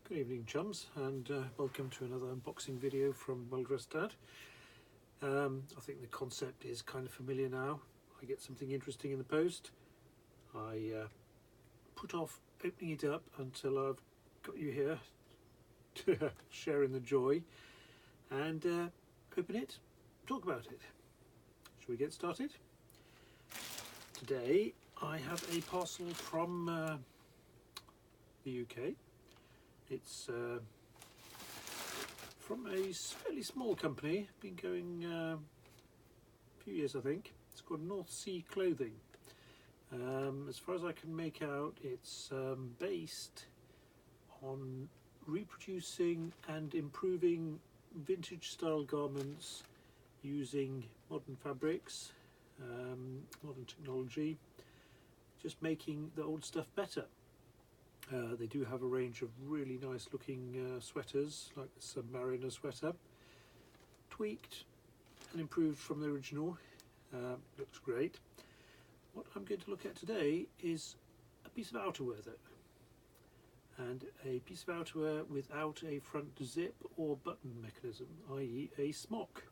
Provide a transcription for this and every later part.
Good evening, chums, and welcome to another unboxing video from Well Dressed Dad. I think the concept is kind of familiar now. I get something interesting in the post, I put off opening it up until I've got you here to share in the joy, and open it, talk about it. Shall we get started? Today I have a parcel from the UK. It's from a fairly small company, been going a few years I think. It's called North Sea Clothing. As far as I can make out, it's based on reproducing and improving vintage style garments using modern fabrics, modern technology, just making the old stuff better. They do have a range of really nice looking sweaters, like the Submariner sweater, tweaked and improved from the original. Looks great. What I'm going to look at today is a piece of outerwear though, and a piece of outerwear without a front zip or button mechanism, i.e. a smock.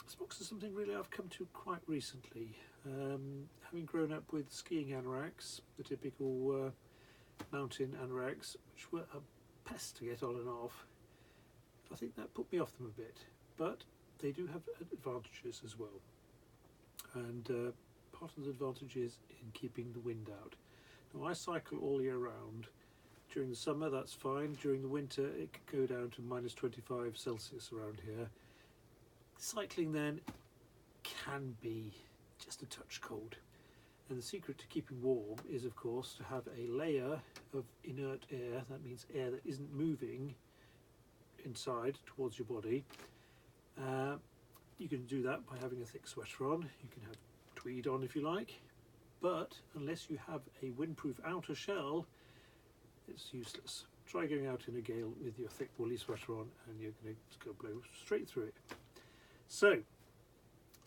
Smocks are something really I've come to quite recently. Having grown up with skiing anoraks, the typical mountain anoraks, which were a pest to get on and off, I think that put me off them a bit, but they do have advantages as well. And part of the advantage is in keeping the wind out. Now I cycle all year round. During the summer that's fine, during the winter it can go down to -25°C around here. Cycling then can be just a touch cold, and the secret to keeping warm is of course to have a layer of inert air. That means air that isn't moving inside towards your body. You can do that by having a thick sweater on. You can have tweed on if you like, but unless you have a windproof outer shell, it's useless. Try going out in a gale with your thick woolly sweater on and you're going to blow straight through it. So,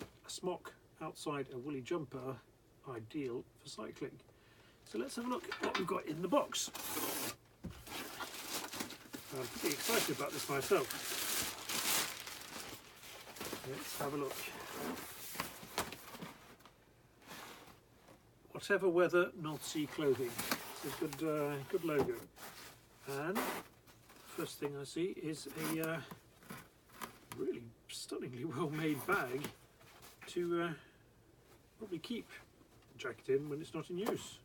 a smock outside a woolly jumper, ideal for cycling. So let's have a look at what we've got in the box. I'm pretty excited about this myself. Let's have a look. Whatever weather, North Sea Clothing. It's a good logo. And first thing I see is a really stunningly well made bag to probably keep the jacket in when it's not in use.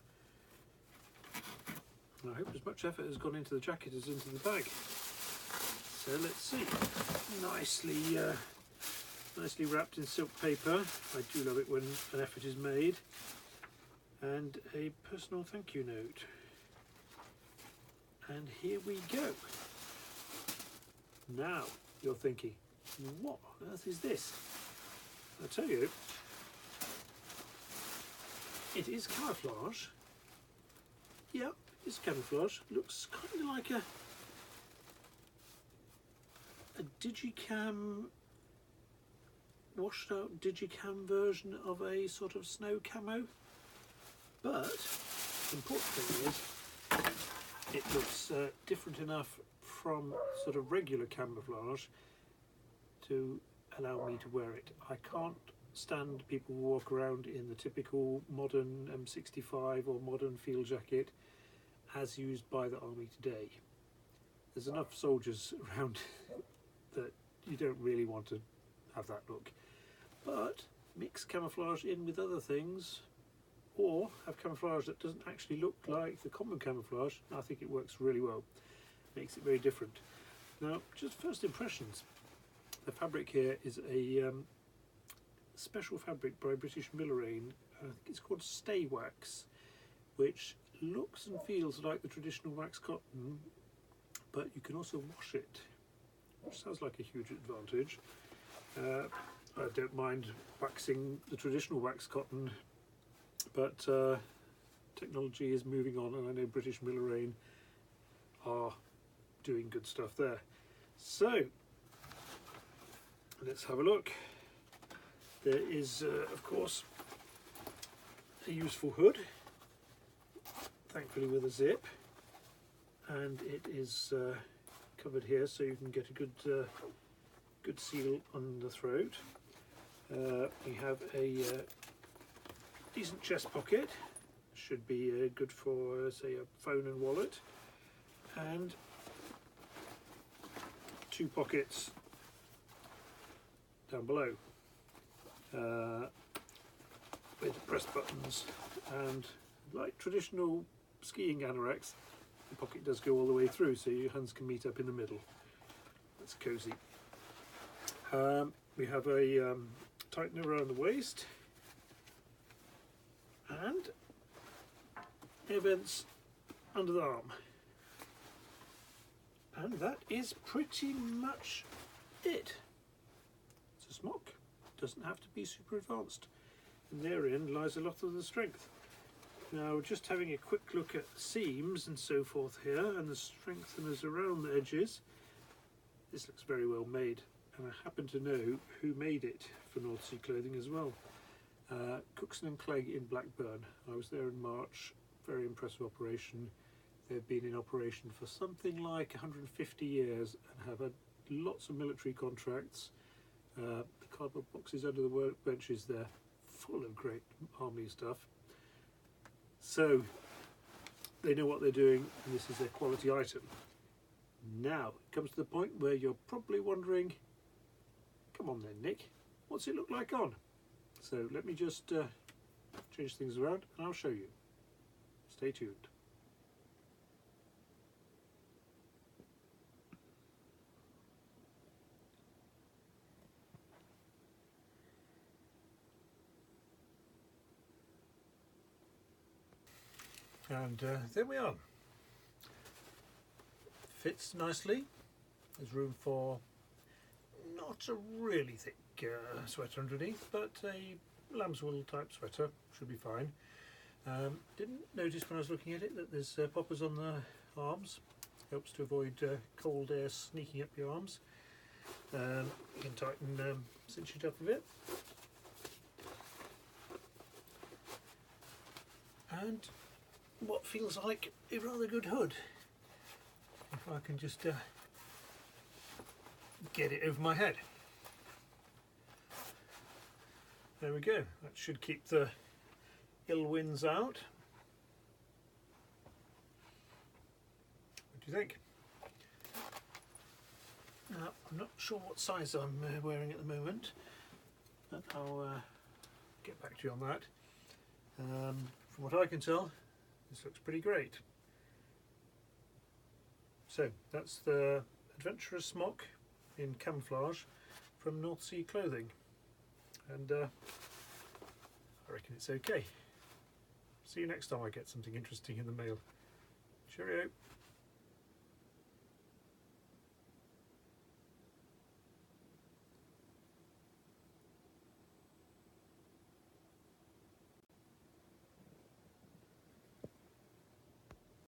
And I hope as much effort has gone into the jacket as into the bag. So let's see. Nicely wrapped in silk paper. I do love it when an effort is made. And a personal thank you note. And here we go. Now you're thinking, what on earth is this? I'll tell you, it is camouflage. Yeah, it's camouflage. Looks kind of like a digicam, washed out digicam version of a sort of snow camo. But the important thing is it looks different enough from sort of regular camouflage to allow me to wear it. I can't stand people who walk around in the typical modern M65 or modern field jacket as used by the army today. There's enough soldiers around that you don't really want to have that look. But mix camouflage in with other things, or have camouflage that doesn't actually look like the common camouflage. I think it works really well. Makes it very different. Now, just first impressions. The fabric here is a special fabric by British Millerain. I think it's called Stay Wax, which looks and feels like the traditional wax cotton, but you can also wash it, which sounds like a huge advantage. I don't mind waxing the traditional wax cotton, but technology is moving on, and I know British Millerain are doing good stuff there. So let's have a look. There is of course a useful hood, thankfully with a zip. and it is covered here so you can get a good seal on the throat. We have a decent chest pocket, should be good for say a phone and wallet, and two pockets down below with press buttons, and like traditional skiing anoraks, the pocket does go all the way through so your hands can meet up in the middle. That's cosy. We have a tightener around the waist and air vents under the arm, and that is pretty much it. It's a smock, doesn't have to be super advanced, and therein lies a lot of the strength. Now, just having a quick look at seams and so forth here and the strengtheners around the edges, this looks very well made, and I happen to know who made it for North Sea Clothing as well. Cookson and Clegg in Blackburn. I was there in March, very impressive operation. They've been in operation for something like 150 years and have had lots of military contracts. The cardboard boxes under the workbenches there, full of great army stuff. So they know what they're doing, and this is their quality item. Now it comes to the point where you're probably wondering, come on then Nick, what's it look like on? So let me just change things around and I'll show you. Stay tuned. And there we are. Fits nicely. There's room for not a really thick sweater underneath, but a lamb's wool type sweater should be fine. Didn't notice when I was looking at it that there's poppers on the arms. Helps to avoid cold air sneaking up your arms. You can tighten, cinch it up a bit. And what feels like a rather good hood. If I can just get it over my head. There we go. That should keep the ill winds out. What do you think? I'm not sure what size I'm wearing at the moment, but I'll get back to you on that. From what I can tell, this looks pretty great. So that's the adventurous smock in camouflage from North Sea Clothing, and I reckon it's okay. See you next time I get something interesting in the mail. Cheerio.